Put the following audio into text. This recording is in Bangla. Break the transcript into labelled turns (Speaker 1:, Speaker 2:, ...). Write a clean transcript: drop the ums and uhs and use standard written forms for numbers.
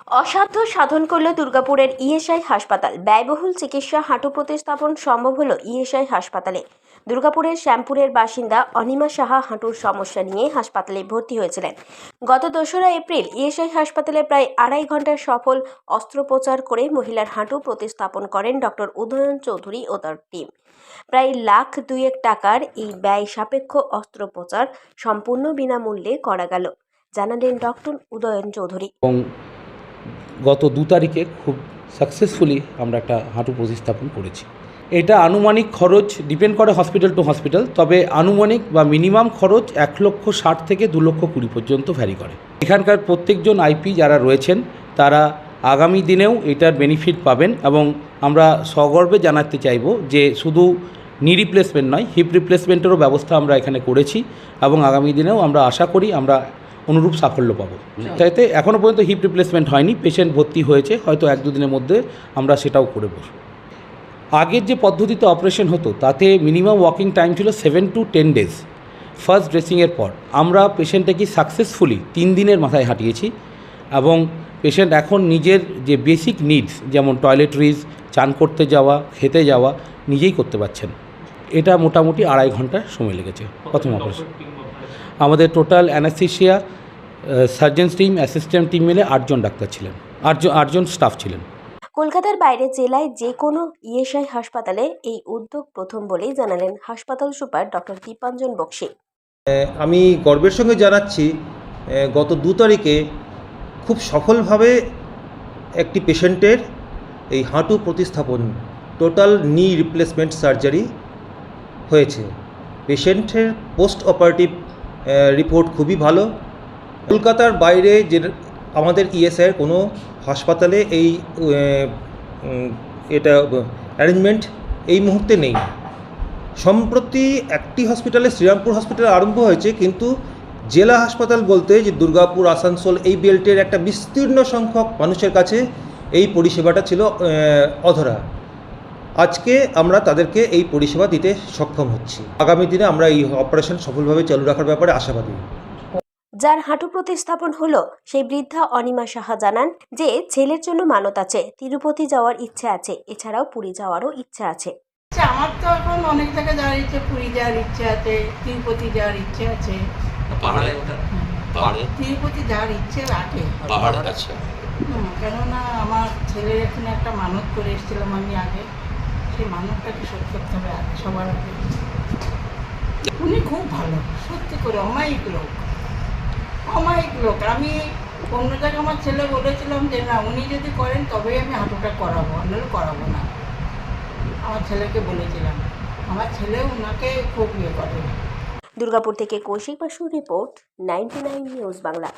Speaker 1: অসাধ্য সাধন করল দুর্গাপুরের ইএসআই হাসপাতাল। ব্যয়বহুল চিকিৎসা হাঁটু প্রতিস্থাপন সম্ভব হলো ইএসআই হাসপাতালে। দুর্গাপুরের শ্যামপুরের বাসিন্দা অনিমা সাহা হাঁটুর সমস্যা নিয়ে হাসপাতালে ভর্তি হয়েছিলেন। গত 2রা এপ্রিল ইএসআই হাসপাতালে প্রায় 2.5 ঘন্টার সফল অস্ত্রোপচার করে মহিলার হাঁটু প্রতিস্থাপন করেন ডক্টর উদয়ন চৌধুরী ও তার টিম। প্রায় $1,02,000 টাকার এই ব্যয় সাপেক্ষ অস্ত্রোপচার সম্পূর্ণ বিনামূল্যে করা গেল, জানালেন ডক্টর উদয়ন চৌধুরী।
Speaker 2: গত 2 তারিখে খুব সাকসেসফুলি আমরা একটা হাঁটু প্রতিস্থাপন করেছি। এটা আনুমানিক খরচ ডিপেন্ড করে হসপিটাল টু হসপিটাল, তবে আনুমানিক বা মিনিমাম খরচ 1,60,000 থেকে 2,20,000 পর্যন্ত ভ্যারি করে। এখানকার প্রত্যেকজন আইপি যারা রয়েছেন তারা আগামী দিনেও এটার বেনিফিট পাবেন এবং আমরা সগর্বে জানাতে চাইব যে শুধু নি রিপ্লেসমেন্ট নয়, হিপ রিপ্লেসমেন্টেরও ব্যবস্থা আমরা এখানে করেছি এবং আগামী দিনেও আমরা আশা করি আমরা অনুরূপ সাফল্য পাবো। তাইতে এখনও পর্যন্ত হিপ রিপ্লেসমেন্ট হয়নি, পেশেন্ট ভর্তি হয়েছে, হয়তো 1-2 দিনের মধ্যে আমরা সেটাও করে বসব। আগের যে পদ্ধতিতে অপারেশন হতো তাতে মিনিমাম ওয়াকিং টাইম ছিল 7 to 10 days ফার্স্ট ড্রেসিংয়ের পর। আমরা পেশেন্টটাকে সাকসেসফুলি 3 দিনের মাথায় হাঁটিয়েছি এবং পেশেন্ট এখন নিজের যে বেসিক নিডস যেমন টয়লেটরিজ, চান করতে যাওয়া, খেতে যাওয়া নিজেই করতে পারছেন। এটা মোটামুটি 2.5 ঘন্টা সময় লেগেছে প্রথম অপারেশন। আমাদের total anaesthesia, surgeons team, assistant team মিলে 8 জন ডাক্তার ছিলেন, 8 জন স্টাফ ছিলেন।
Speaker 1: কলকাতার বাইরে জেলায় যে কোনো ইএসআই হাসপাতালে এই উদ্যোগ প্রথম বলেই জানালেন হাসপাতাল সুপার ডক্টর দীপাঞ্জন বক্সি।
Speaker 3: আমি গর্বের সঙ্গে জানাচ্ছি গত 2 তারিখে খুব সফলভাবে একটি পেশেন্টের এই হাঁটু প্রতিস্থাপন টোটাল নি রিপ্লেসমেন্ট সার্জারি হয়েছে। পেশেন্টের পোস্ট অপারেটিভ রিপোর্ট খুবই ভালো। কলকাতার বাইরে যে আমাদের ইএসআইয়ের কোনো হাসপাতালে এটা অ্যারেঞ্জমেন্ট এই মুহূর্তে নেই। সম্প্রতি একটি হসপিটালে, শ্রীরামপুর হসপিটালে আরম্ভ হয়েছে, কিন্তু জেলা হাসপাতাল বলতে যে দুর্গাপুর, আসানসোল এই বেল্টের একটা বিস্তীর্ণ সংখ্যক মানুষের কাছে এই পরিষেবাটা ছিল অধরা। আজকে আমরা তাদেরকে এই পরিষেবা দিতে সক্ষম হচ্ছি। আগামী দিনে আমরা এই অপারেশন সফলভাবে চালু রাখার ব্যাপারে আশাবাদী।
Speaker 1: যার হাঁটু প্রতিস্থাপন হলো সেই বৃদ্ধা অনিমা সাহা জানান যে ছেলের জন্য মানত আছে, তিরুপতি যাওয়ার ইচ্ছে আছে, এছাড়াও পুরী যাওয়ারও ইচ্ছে আছে।
Speaker 4: আমার তো এখন অনেক জায়গায় যাওয়ার ইচ্ছে, পুরী যাওয়ার ইচ্ছে আছে, তিরুপতি যাওয়ার ইচ্ছে আছে, তিরুপতি যাওয়ার ইচ্ছে রাখে। কেননা আমার ছেলের এখানে একটা মানত করে এসেছিলাম আমি আগে, সেই মানতটাকে শোধ করতে হবে আগে, সবার আগে। উনি খুব ভালো, সত্যি করে অমায়িক লোক। আমি অন্য জায়গায় আমার ছেলে বলেছিলাম যে না, উনি যদি করেন তবেই আমি হাঁটুটা করাবো, নাহলে করাবো না। আমার ছেলেকে বলেছিলাম, আমার ছেলে ওনাকে খুব ইয়ে করে।
Speaker 1: দুর্গাপুর থেকে কৌশিক বাসুর রিপোর্ট, 99 নিউজ বাংলা।